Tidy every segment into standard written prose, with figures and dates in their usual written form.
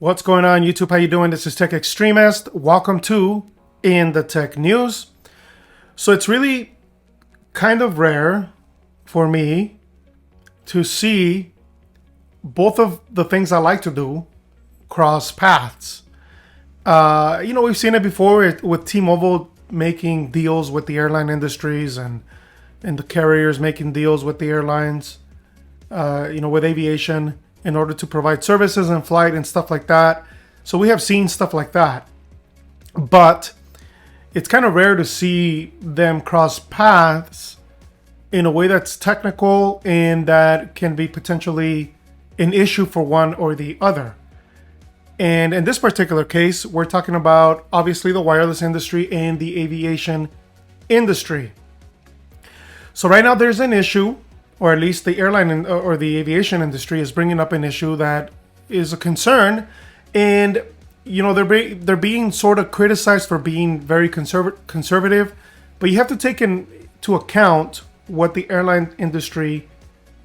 What's going on, YouTube? How you doing? This is Techxtremist. Welcome to In the Tech News. So it's really kind of rare for me to see both of the things I like to do cross paths. We've seen it before with T-Mobile making deals with the airline industries and the carriers making deals with the airlines, with aviation, in order to provide services and flight and stuff like that. So we have seen stuff like that. But it's kind of rare to see them cross paths in a way that's technical and that can be potentially an issue for one or the other. And in this particular case, we're talking about obviously the wireless industry and the aviation industry. So right now there's an issue, or at least the airline or the aviation industry is bringing up an issue that is a concern, and they're being sort of criticized for being very conservative, but you have to take into account what the airline industry,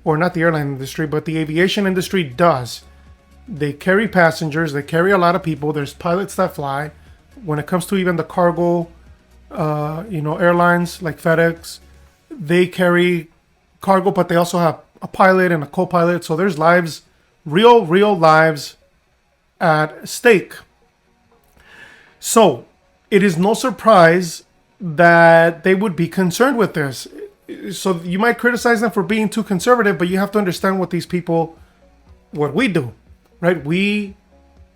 or not the airline industry, but the aviation industry does. They carry passengers, they carry a lot of people. There's pilots that fly. When it comes to even the cargo, airlines like FedEx, they carry cargo, but they also have a pilot and a co-pilot. So there's lives, real lives at stake. So it is no surprise that they would be concerned with this. So you might criticize them for being too conservative, but you have to understand what we do, right? We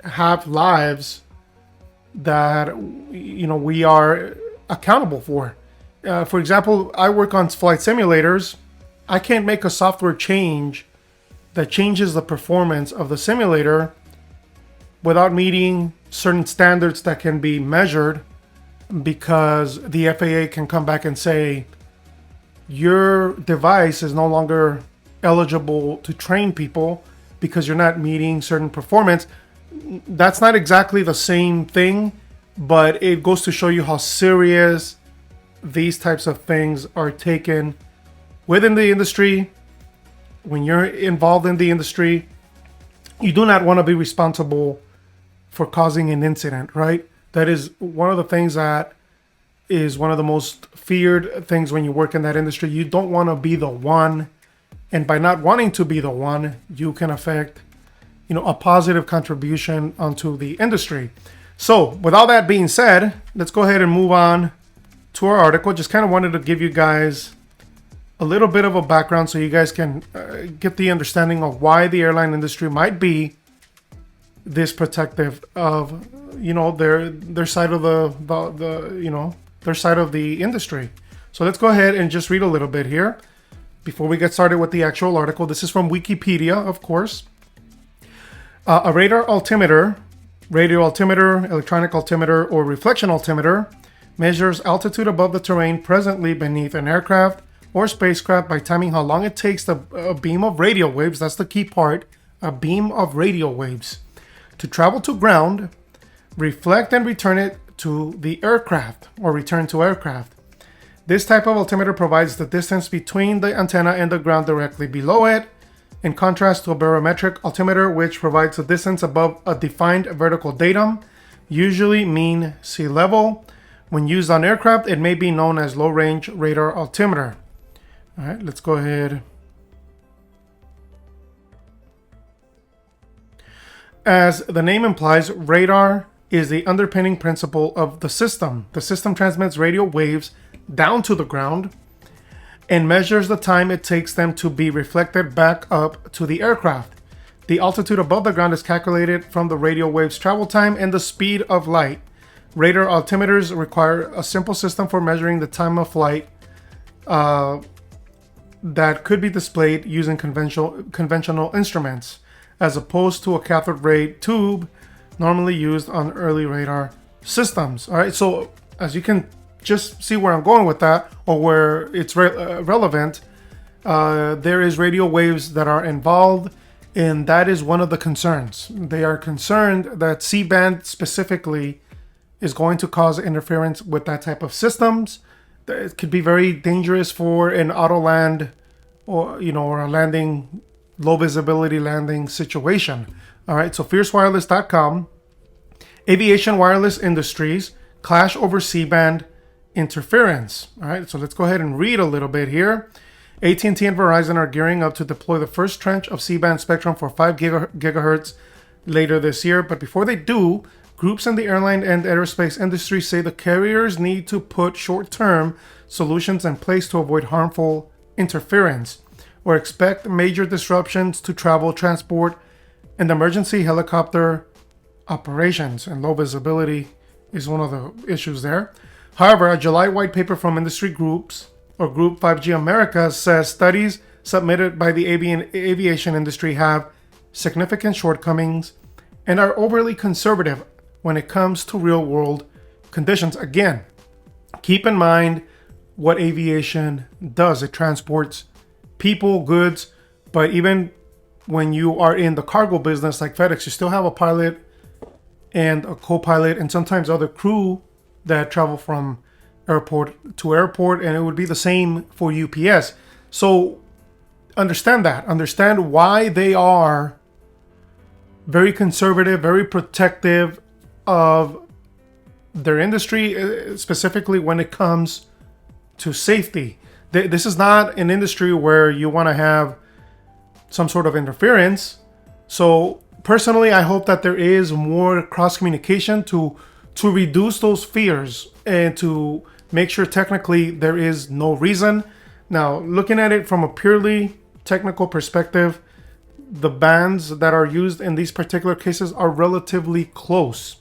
have lives that, we are accountable for. For example, I work on flight simulators. I can't make a software change that changes the performance of the simulator without meeting certain standards that can be measured, because the FAA can come back and say, your device is no longer eligible to train people because you're not meeting certain performance. That's not exactly the same thing, but it goes to show you how serious these types of things are taken within the industry. When you're involved in the industry, you do not want to be responsible for causing an incident, right? That is one of the things that is one of the most feared things when you work in that industry. You don't want to be the one, and by not wanting to be the one, you can affect, a positive contribution onto the industry. So with all that being said, let's go ahead and move on to our article. Just kind of wanted to give you guys a little bit of a background so you guys can get the understanding of why the airline industry might be this protective of their side of their side of the industry. So let's go ahead and just read a little bit here before we get started with the actual article. This is from Wikipedia, of course. A radar altimeter, radio altimeter, electronic altimeter, or reflection altimeter measures altitude above the terrain presently beneath an aircraft or spacecraft by timing how long it takes a beam of radio waves, that's the key part, a beam of radio waves, to travel to ground, reflect and return it to the aircraft, or return to aircraft. This type of altimeter provides the distance between the antenna and the ground directly below it, in contrast to a barometric altimeter, which provides the distance above a defined vertical datum, usually mean sea level. When used on aircraft, it may be known as low-range radar altimeter. All right, let's go ahead. As the name implies, radar is the underpinning principle of the system. The system transmits radio waves down to the ground and measures the time it takes them to be reflected back up to the aircraft. The altitude above the ground is calculated from the radio waves' travel time and the speed of light. Radar altimeters require a simple system for measuring the time of flight that could be displayed using conventional instruments, as opposed to a cathode ray tube normally used on early radar systems. All right, so as you can just see where I'm going with that, or where it's relevant, there is radio waves that are involved, and that is one of the concerns. They are concerned that C-band specifically is going to cause interference with that type of systems. It could be very dangerous for an auto land or a landing, low visibility landing situation. All right, so fiercewireless.com. Aviation wireless industries clash over C-band interference. All right, so let's go ahead and read a little bit here. AT&T and Verizon are gearing up to deploy the first tranche of C-band spectrum for 5 gigahertz later this year. But before they do, groups in the airline and aerospace industry say the carriers need to put short-term solutions in place to avoid harmful interference or expect major disruptions to travel, transport, and emergency helicopter operations. And low visibility is one of the issues there. However, a July white paper from industry groups or Group 5G America says studies submitted by the aviation industry have significant shortcomings and are overly conservative when it comes to real-world conditions. Again, keep in mind what aviation does. It transports people, goods, but even when you are in the cargo business like FedEx, you still have a pilot and a co-pilot and sometimes other crew that travel from airport to airport, and it would be the same for UPS. So understand that. Understand why they are very conservative, very protective of their industry, specifically when it comes to safety. This is not an industry where you want to have some sort of interference. So personally, I hope that there is more cross communication to reduce those fears and to make sure technically there is no reason. Now, looking at it from a purely technical perspective, the bands that are used in these particular cases are relatively close,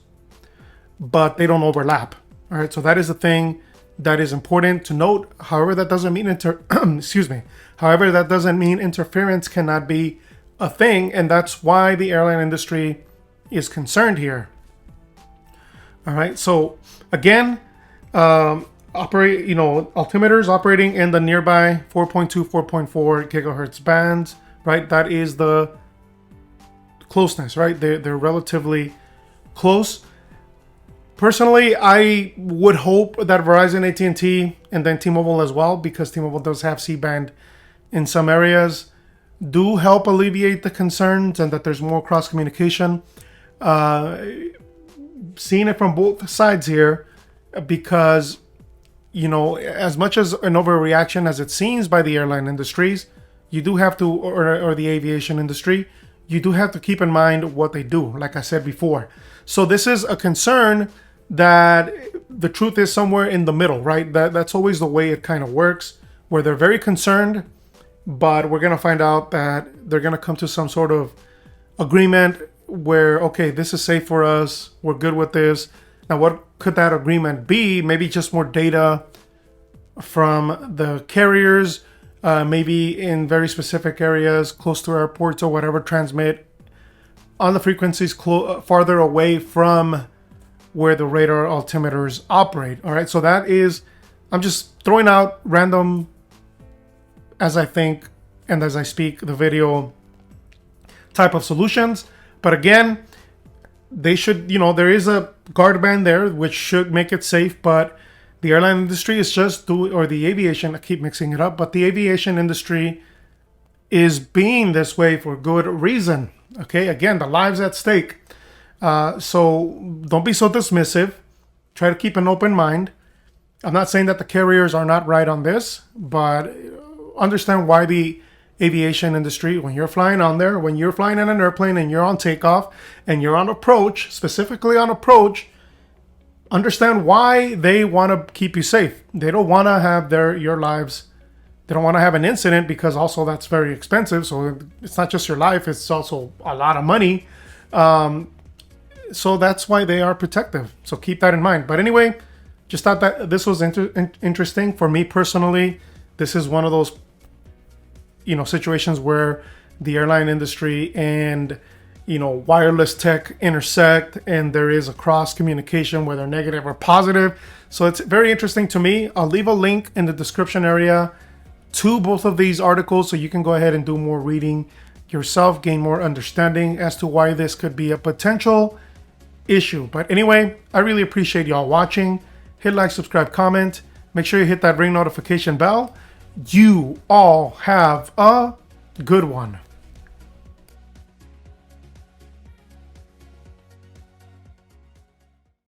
but they don't overlap. All right, so that is the thing that is important to note. However, that doesn't mean excuse me. However, that doesn't mean interference cannot be a thing, and that's why the airline industry is concerned here. All right, so again, altimeters operating in the nearby 4.2, 4.4 gigahertz bands, right? That is the closeness, right? They're relatively close. Personally, I would hope that Verizon, AT&T, and then T-Mobile as well, because T-Mobile does have C-band in some areas, do help alleviate the concerns and that there's more cross communication. Seeing it from both sides here, because as much as an overreaction as it seems by the airline industries, you do have to, or the aviation industry, you do have to keep in mind what they do, like I said before. So this is a concern that the truth is somewhere in the middle, right? That's always the way it kind of works, where they're very concerned, but we're going to find out that they're going to come to some sort of agreement where, okay, this is safe for us, we're good with this. Now, what could that agreement be? Maybe just more data from the carriers, maybe in very specific areas close to airports or whatever, transmit on the frequencies farther away from where the radar altimeters operate. All right, so that is, I'm just throwing out random, as I think and as I speak, the video type of solutions. But again, they should, there is a guard band there, which should make it safe, but the airline industry is just or the aviation, I keep mixing it up, but the aviation industry is being this way for good reason. Okay, again, the lives at stake. So don't be so dismissive. Try to keep an open mind. I'm not saying that the carriers are not right on this, but understand why the aviation industry, when you're flying on there, when you're flying in an airplane and you're on takeoff and you're on approach, specifically on approach, understand why they want to keep you safe. They don't want to have your lives. They don't want to have an incident, because also that's very expensive. So it's not just your life, it's also a lot of money. So that's why they are protective. So keep that in mind. But anyway, just thought that this was interesting for me personally. This is one of those situations where the airline industry and wireless tech intersect, and there is a cross communication, whether negative or positive. So it's very interesting to me. I'll leave a link in the description area to both of these articles, so you can go ahead and do more reading yourself, gain more understanding as to why this could be a potential issue. But anyway, I really appreciate y'all watching. Hit like, subscribe, comment. Make sure you hit that ring notification bell. You all have a good one.